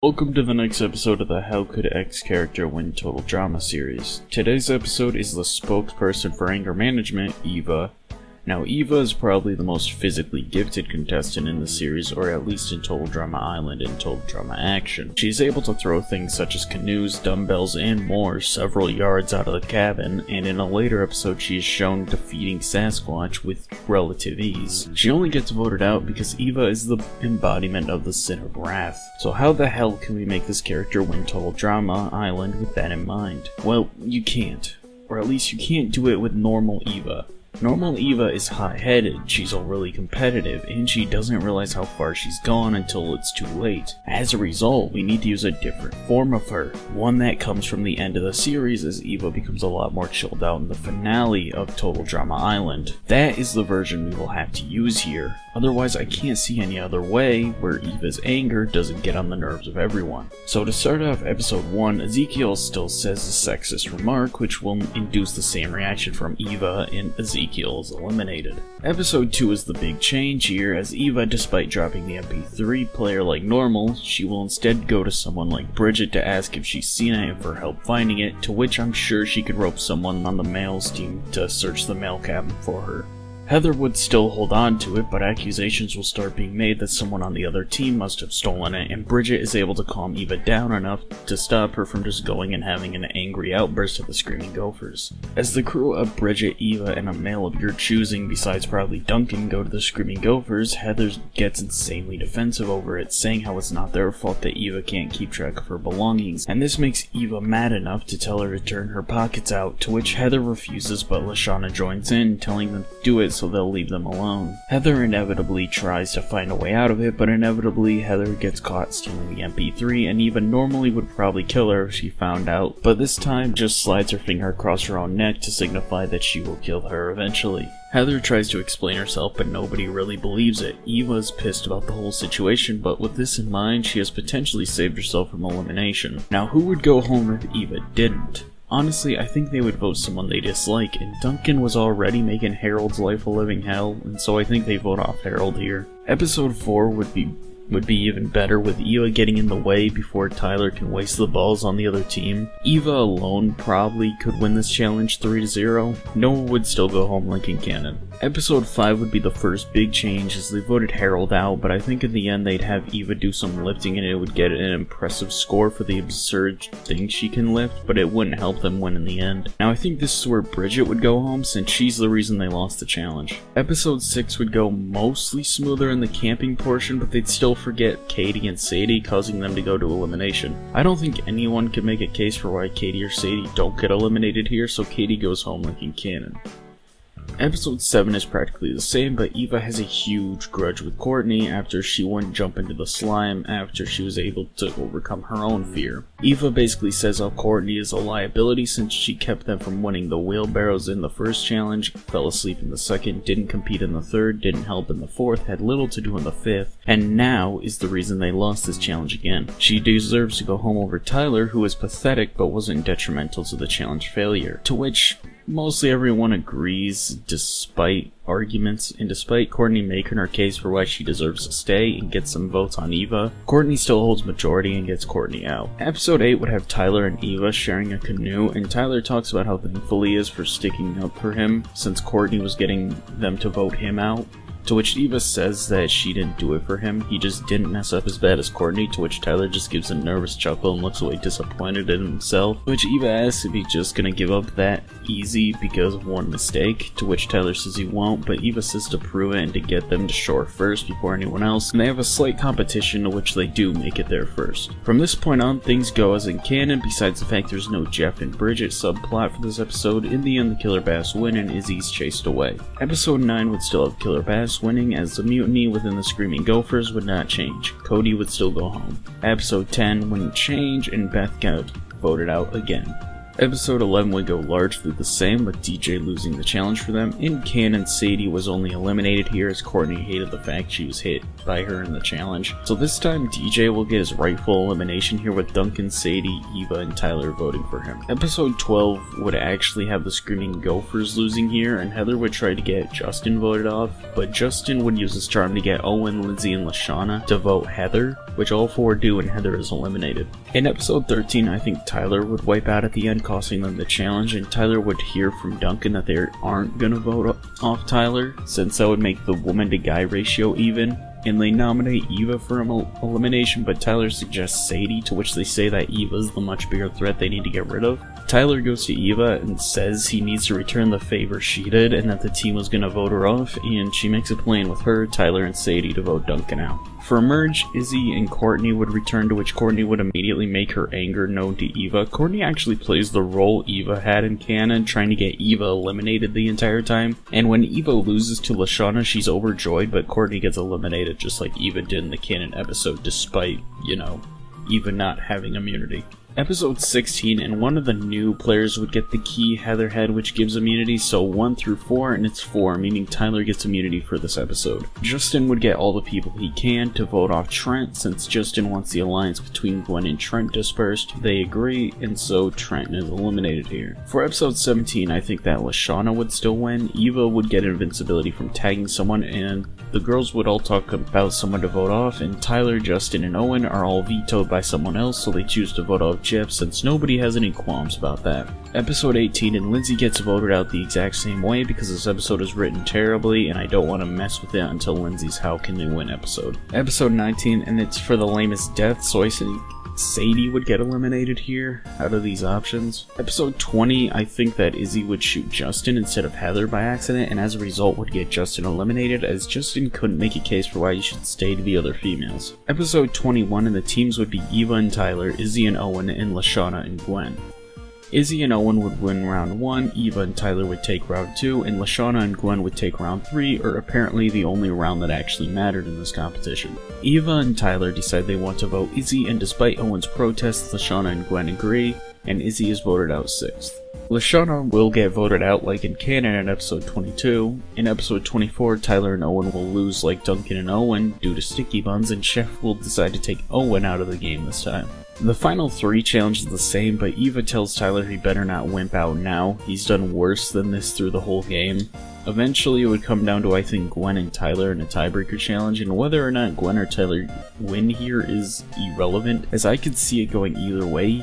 Welcome to the next episode of the How Could X Character Win Total Drama series. Today's episode is the spokesperson for anger management, Eva. Now, Eva is probably the most physically gifted contestant in the series, or at least in Total Drama Island and Total Drama Action. She's able to throw things such as canoes, dumbbells, and more several yards out of the cabin, and in a later episode she is shown defeating Sasquatch with relative ease. She only gets voted out because Eva is the embodiment of the sin of wrath. So how the hell can we make this character win Total Drama Island with that in mind? Well, you can't. Or at least you can't do it with normal Eva. Normal Eva is hot-headed, she's overly competitive, and she doesn't realize how far she's gone until it's too late. As a result, we need to use a different form of her, one that comes from the end of the series as Eva becomes a lot more chilled out in the finale of Total Drama Island. That is the version we will have to use here, otherwise I can't see any other way where Eva's anger doesn't get on the nerves of everyone. So to start off episode 1, Ezekiel still says a sexist remark which will induce the same reaction from Eva, and Ezekiel is eliminated. Episode 2 is the big change here, as Eva, despite dropping the MP3 player like normal, she will instead go to someone like Bridget to ask if she's seen it and for help finding it, to which I'm sure she could rope someone on the males team to search the mail cabin for her. Heather would still hold on to it, but accusations will start being made that someone on the other team must have stolen it, and Bridget is able to calm Eva down enough to stop her from just going and having an angry outburst at the Screaming Gophers. As the crew of Bridget, Eva, and a male of your choosing, besides probably Duncan, go to the Screaming Gophers, Heather gets insanely defensive over it, saying how it's not their fault that Eva can't keep track of her belongings, and this makes Eva mad enough to tell her to turn her pockets out, to which Heather refuses, but Lashana joins in, telling them to do it so they'll leave them alone. Heather inevitably tries to find a way out of it, but inevitably Heather gets caught stealing the MP3, and Eva normally would probably kill her if she found out, but this time just slides her finger across her own neck to signify that she will kill her eventually. Heather tries to explain herself, but nobody really believes it. Eva is pissed about the whole situation, but with this in mind, she has potentially saved herself from elimination. Now, who would go home if Eva didn't? Honestly, I think they would vote someone they dislike, and Duncan was already making Harold's life a living hell, and so I think they vote off Harold here. Episode 4 would be even better with Eva getting in the way before Tyler can waste the balls on the other team. Eva alone probably could win this challenge 3-0. Noah would still go home like in canon. Episode 5 would be the first big change as they voted Harold out, but I think in the end they'd have Eva do some lifting and it would get an impressive score for the absurd things she can lift, but it wouldn't help them win in the end. Now I think this is where Bridget would go home since she's the reason they lost the challenge. Episode 6 would go mostly smoother in the camping portion, but they'd still forget Katie and Sadie, causing them to go to elimination. I don't think anyone can make a case for why Katie or Sadie don't get eliminated here, so Katie goes home like in canon. Episode 7 is practically the same, but Eva has a huge grudge with Courtney after she wouldn't jump into the slime after she was able to overcome her own fear. Eva basically says how Courtney is a liability since she kept them from winning the wheelbarrows in the first challenge, fell asleep in the second, didn't compete in the third, didn't help in the fourth, had little to do in the fifth, and now is the reason they lost this challenge again. She deserves to go home over Tyler, who was pathetic but wasn't detrimental to the challenge failure, to which mostly everyone agrees despite arguments, and despite Courtney making her case for why she deserves to stay and get some votes on Eva, Courtney still holds majority and gets Courtney out. Episode 8 would have Tyler and Eva sharing a canoe, and Tyler talks about how thankful he is for sticking up for him since Courtney was getting them to vote him out. To which Eva says that she didn't do it for him, he just didn't mess up as bad as Courtney, to which Tyler just gives a nervous chuckle and looks away disappointed in himself, to which Eva asks if he's just gonna give up that easy because of one mistake, to which Tyler says he won't, but Eva says to prove it and to get them to shore first before anyone else, and they have a slight competition to which they do make it there first. From this point on, things go as in canon, besides the fact there's no Jeff and Bridget subplot for this episode. In the end, the Killer Bass win and Izzy's chased away. Episode 9 would still have Killer Bass winning, as the mutiny within the Screaming Gophers would not change. Cody would still go home. Episode 10 wouldn't change, and Beth got voted out again. Episode 11 would go largely the same, with DJ losing the challenge for them. In canon, Sadie was only eliminated here as Courtney hated the fact she was hit by her in the challenge. So this time, DJ will get his rightful elimination here, with Duncan, Sadie, Eva, and Tyler voting for him. Episode 12 would actually have the Screaming Gophers losing here, and Heather would try to get Justin voted off, but Justin would use his charm to get Owen, Lindsay, and Lashana to vote Heather, which all four do, and Heather is eliminated. In episode 13, I think Tyler would wipe out at the end, costing them the challenge, and Tyler would hear from Duncan that they aren't gonna vote off Tyler, since that would make the woman to guy ratio even, and they nominate Eva for elimination, but Tyler suggests Sadie, to which they say that Eva's the much bigger threat they need to get rid of. Tyler goes to Eva and says he needs to return the favor she did, and that the team was gonna vote her off, and she makes a plan with her, Tyler, and Sadie to vote Duncan out. For a merge, Izzy and Courtney would return, to which Courtney would immediately make her anger known to Eva. Courtney actually plays the role Eva had in canon, trying to get Eva eliminated the entire time, and when Eva loses to Lashana, she's overjoyed, but Courtney gets eliminated just like Eva did in the canon episode, despite, Eva not having immunity. Episode 16, and one of the new players would get the key Heather head, which gives immunity, so 1 through 4, and it's 4, meaning Tyler gets immunity for this episode. Justin would get all the people he can to vote off Trent, since Justin wants the alliance between Gwen and Trent dispersed. They agree, and so Trent is eliminated here. For episode 17, I think that Lashana would still win. Eva would get invincibility from tagging someone, and the girls would all talk about someone to vote off, and Tyler, Justin, and Owen are all vetoed by someone else, so they choose to vote off Jeff, since nobody has any qualms about that. Episode 18, and Lindsay gets voted out the exact same way because this episode is written terribly, and I don't want to mess with it until Lindsay's How Can They Win episode. Episode 19, and it's for the lamest death, so I say Sadie would get eliminated here out of these options. Episode 20, I think that Izzy would shoot Justin instead of Heather by accident, and as a result would get Justin eliminated, as Justin couldn't make a case for why he should stay to the other females. Episode 21, and the teams would be Eva and Tyler, Izzy and Owen, and Lashana and Gwen. Izzy and Owen would win round 1, Eva and Tyler would take round 2, and Lashana and Gwen would take round 3, or apparently the only round that actually mattered in this competition. Eva and Tyler decide they want to vote Izzy, and despite Owen's protests, Lashana and Gwen agree, and Izzy is voted out 6th. Lashana will get voted out like in canon in episode 22. In episode 24, Tyler and Owen will lose like Duncan and Owen due to sticky buns, and Chef will decide to take Owen out of the game this time. The final 3 challenges the same, but Eva tells Tyler he better not wimp out now. He's done worse than this through the whole game. Eventually it would come down to, I think, Gwen and Tyler in a tiebreaker challenge, and whether or not Gwen or Tyler win here is irrelevant, as I could see it going either way.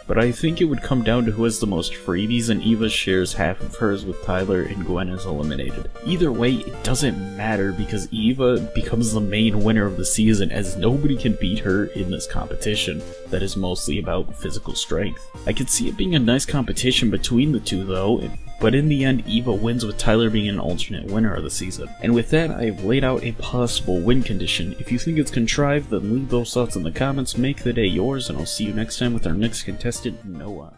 But I think it would come down to who has the most freebies, and Eva shares half of hers with Tyler and Gwen is eliminated. Either way, it doesn't matter because Eva becomes the main winner of the season, as nobody can beat her in this competition that is mostly about physical strength. I could see it being a nice competition between the two though, but in the end Eva wins with Tyler being an alternate winner of the season. And with that, I have laid out a possible win condition. If you think it's contrived, then leave those thoughts in the comments, make the day yours, and I'll see you next time with our next contestant, Noah.